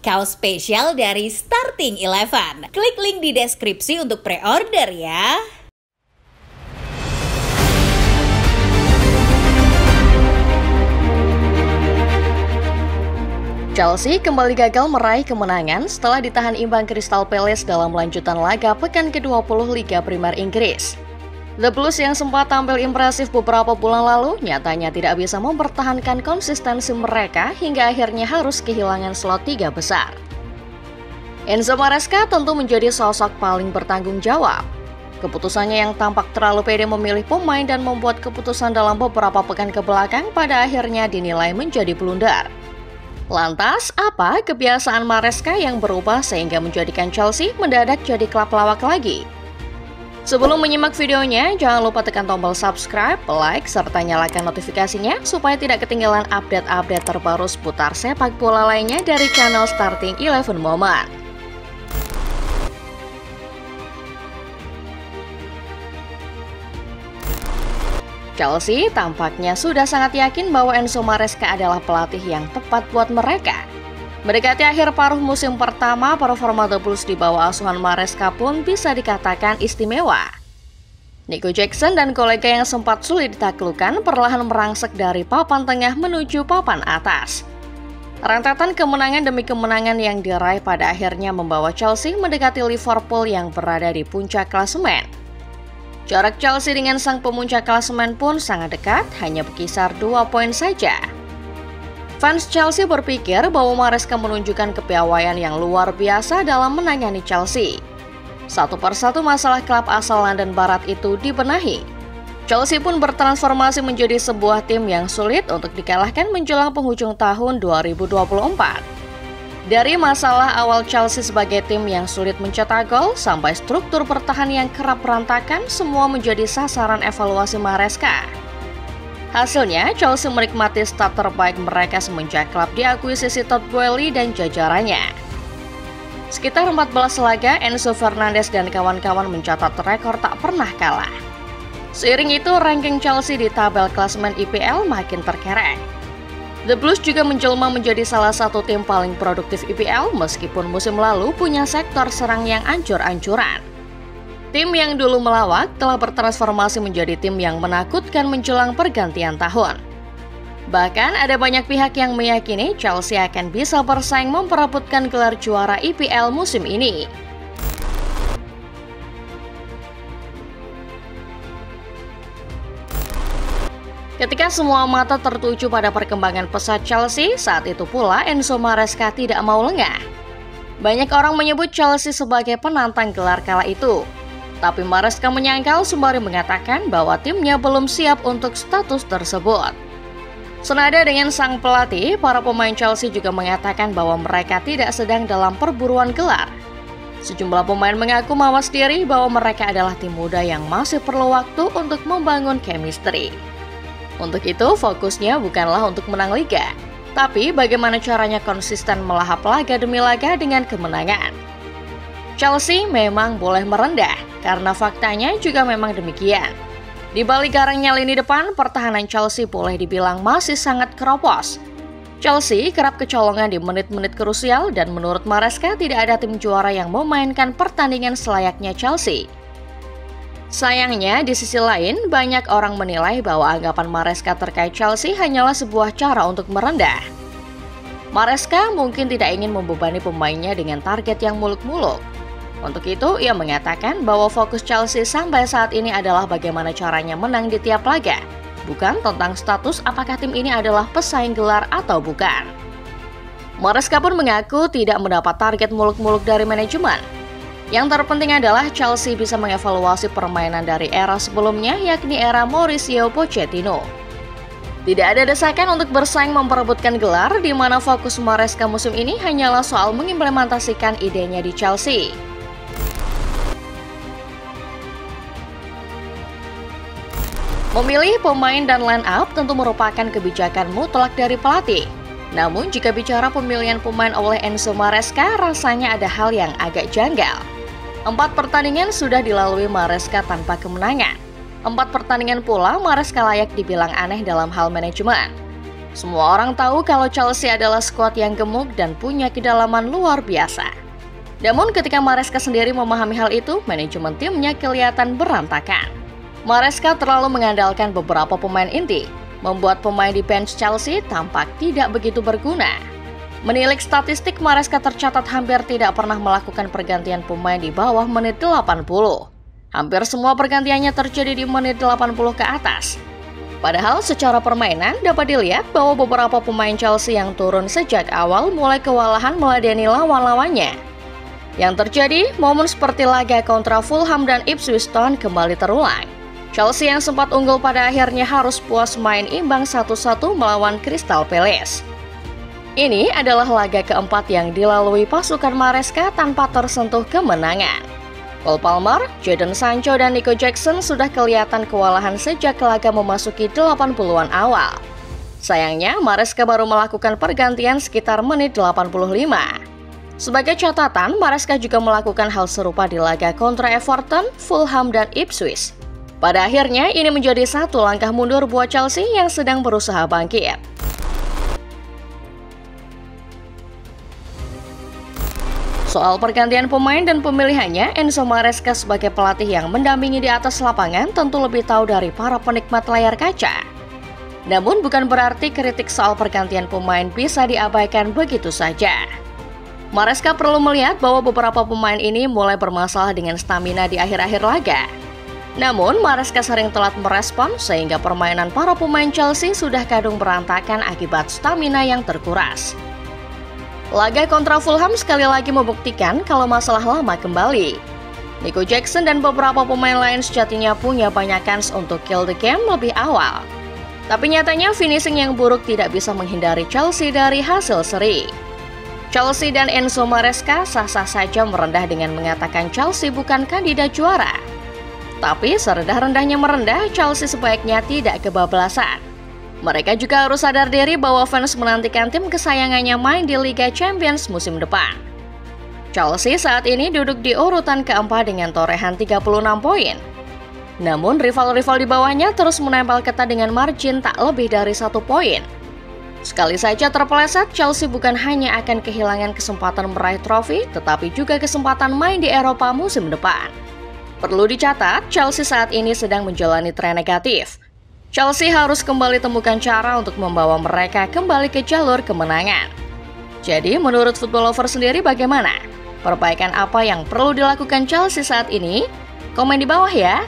Kaos spesial dari Starting Eleven. Klik link di deskripsi untuk pre-order ya. Chelsea kembali gagal meraih kemenangan setelah ditahan imbang Crystal Palace dalam lanjutan laga pekan ke-20 Liga Primer Inggris. The Blues yang sempat tampil impresif beberapa bulan lalu nyatanya tidak bisa mempertahankan konsistensi mereka hingga akhirnya harus kehilangan slot 3 besar. Enzo Maresca tentu menjadi sosok paling bertanggung jawab. Keputusannya yang tampak terlalu pede memilih pemain dan membuat keputusan dalam beberapa pekan kebelakang pada akhirnya dinilai menjadi blunder. Lantas, apa kebiasaan Maresca yang berubah sehingga menjadikan Chelsea mendadak jadi klub lawak lagi? Sebelum menyimak videonya, jangan lupa tekan tombol subscribe, like, serta nyalakan notifikasinya supaya tidak ketinggalan update-update terbaru seputar sepak bola lainnya dari channel Starting Eleven Moment. Chelsea tampaknya sudah sangat yakin bahwa Enzo Maresca adalah pelatih yang tepat buat mereka. Mendekati akhir paruh musim pertama, performa The Blues di bawah asuhan Maresca pun bisa dikatakan istimewa. Nico Jackson dan kolega yang sempat sulit ditaklukkan perlahan merangsek dari papan tengah menuju papan atas. Rentetan kemenangan demi kemenangan yang diraih pada akhirnya membawa Chelsea mendekati Liverpool yang berada di puncak klasemen. Jarak Chelsea dengan sang pemuncak klasemen pun sangat dekat, hanya berkisar 2 poin saja. Fans Chelsea berpikir bahwa Maresca menunjukkan kepiawaian yang luar biasa dalam menangani Chelsea. Satu persatu masalah klub asal London Barat itu dibenahi. Chelsea pun bertransformasi menjadi sebuah tim yang sulit untuk dikalahkan menjelang penghujung tahun 2024. Dari masalah awal Chelsea sebagai tim yang sulit mencetak gol sampai struktur pertahanan yang kerap berantakan, semua menjadi sasaran evaluasi Maresca. Hasilnya, Chelsea menikmati start terbaik mereka semenjak klub diakuisisi Todd Boehly dan jajarannya. Sekitar 14 laga, Enzo Fernandez dan kawan-kawan mencatat rekor tak pernah kalah. Seiring itu, ranking Chelsea di tabel klasemen IPL makin terkerek. The Blues juga menjelma menjadi salah satu tim paling produktif IPL meskipun musim lalu punya sektor serang yang ancur-ancuran. Tim yang dulu melawak telah bertransformasi menjadi tim yang menakutkan menjelang pergantian tahun. Bahkan ada banyak pihak yang meyakini Chelsea akan bisa bersaing memperebutkan gelar juara IPL musim ini. Ketika semua mata tertuju pada perkembangan pesat Chelsea, saat itu pula Enzo Maresca tidak mau lengah. Banyak orang menyebut Chelsea sebagai penantang gelar kala itu. Tapi Maresca menyangkal sembari mengatakan bahwa timnya belum siap untuk status tersebut. Senada dengan sang pelatih, para pemain Chelsea juga mengatakan bahwa mereka tidak sedang dalam perburuan gelar. Sejumlah pemain mengaku mawas diri bahwa mereka adalah tim muda yang masih perlu waktu untuk membangun chemistry. Untuk itu, fokusnya bukanlah untuk menang liga, tapi bagaimana caranya konsisten melahap laga demi laga dengan kemenangan. Chelsea memang boleh merendah, karena faktanya juga memang demikian. Di balik garangnya lini depan, pertahanan Chelsea boleh dibilang masih sangat keropos. Chelsea kerap kecolongan di menit-menit krusial dan menurut Maresca tidak ada tim juara yang memainkan pertandingan selayaknya Chelsea. Sayangnya, di sisi lain, banyak orang menilai bahwa anggapan Maresca terkait Chelsea hanyalah sebuah cara untuk merendah. Maresca mungkin tidak ingin membebani pemainnya dengan target yang muluk-muluk. Untuk itu, ia mengatakan bahwa fokus Chelsea sampai saat ini adalah bagaimana caranya menang di tiap laga, bukan tentang status apakah tim ini adalah pesaing gelar atau bukan. Maresca pun mengaku tidak mendapat target muluk-muluk dari manajemen. Yang terpenting adalah Chelsea bisa mengevaluasi permainan dari era sebelumnya, yakni era Mauricio Pochettino. Tidak ada desakan untuk bersaing memperebutkan gelar, di mana fokus Maresca musim ini hanyalah soal mengimplementasikan idenya di Chelsea. Memilih pemain dan line up tentu merupakan kebijakan mutlak dari pelatih. Namun jika bicara pemilihan pemain oleh Enzo Maresca, rasanya ada hal yang agak janggal. 4 pertandingan sudah dilalui Maresca tanpa kemenangan. 4 pertandingan pula Maresca layak dibilang aneh dalam hal manajemen. Semua orang tahu kalau Chelsea adalah skuad yang gemuk dan punya kedalaman luar biasa. Namun ketika Maresca sendiri memahami hal itu, manajemen timnya kelihatan berantakan. Maresca terlalu mengandalkan beberapa pemain inti, membuat pemain di bench Chelsea tampak tidak begitu berguna. Menilik statistik, Maresca tercatat hampir tidak pernah melakukan pergantian pemain di bawah menit 80. Hampir semua pergantiannya terjadi di menit 80 ke atas. Padahal secara permainan dapat dilihat bahwa beberapa pemain Chelsea yang turun sejak awal mulai kewalahan meladeni lawan-lawannya. Yang terjadi, momen seperti laga kontra Fulham dan Ipswich Town kembali terulang. Chelsea yang sempat unggul pada akhirnya harus puas main imbang 1-1 melawan Crystal Palace. Ini adalah laga keempat yang dilalui pasukan Maresca tanpa tersentuh kemenangan. Cole Palmer, Jadon Sancho, dan Nico Jackson sudah kelihatan kewalahan sejak laga memasuki 80-an awal. Sayangnya, Maresca baru melakukan pergantian sekitar menit 85. Sebagai catatan, Maresca juga melakukan hal serupa di laga kontra Everton, Fulham, dan Ipswich. Pada akhirnya, ini menjadi satu langkah mundur buat Chelsea yang sedang berusaha bangkit. Soal pergantian pemain dan pemilihannya, Enzo Maresca sebagai pelatih yang mendampingi di atas lapangan tentu lebih tahu dari para penikmat layar kaca. Namun bukan berarti kritik soal pergantian pemain bisa diabaikan begitu saja. Maresca perlu melihat bahwa beberapa pemain ini mulai bermasalah dengan stamina di akhir-akhir laga. Namun, Maresca sering telat merespon sehingga permainan para pemain Chelsea sudah kadung berantakan akibat stamina yang terkuras. Laga kontra Fulham sekali lagi membuktikan kalau masalah lama kembali. Nico Jackson dan beberapa pemain lain sejatinya punya banyak kans untuk kill the game lebih awal. Tapi nyatanya finishing yang buruk tidak bisa menghindari Chelsea dari hasil seri. Chelsea dan Enzo Maresca sah-sah saja merendah dengan mengatakan Chelsea bukan kandidat juara. Tapi serendah-rendahnya merendah, Chelsea sebaiknya tidak kebablasan. Mereka juga harus sadar diri bahwa fans menantikan tim kesayangannya main di Liga Champions musim depan. Chelsea saat ini duduk di urutan keempat dengan torehan 36 poin. Namun rival-rival di bawahnya terus menempel ketat dengan margin tak lebih dari 1 poin. Sekali saja terpeleset, Chelsea bukan hanya akan kehilangan kesempatan meraih trofi, tetapi juga kesempatan main di Eropa musim depan. Perlu dicatat, Chelsea saat ini sedang menjalani tren negatif. Chelsea harus kembali temukan cara untuk membawa mereka kembali ke jalur kemenangan. Jadi menurut Football Lover sendiri bagaimana? Perbaikan apa yang perlu dilakukan Chelsea saat ini? Komen di bawah ya.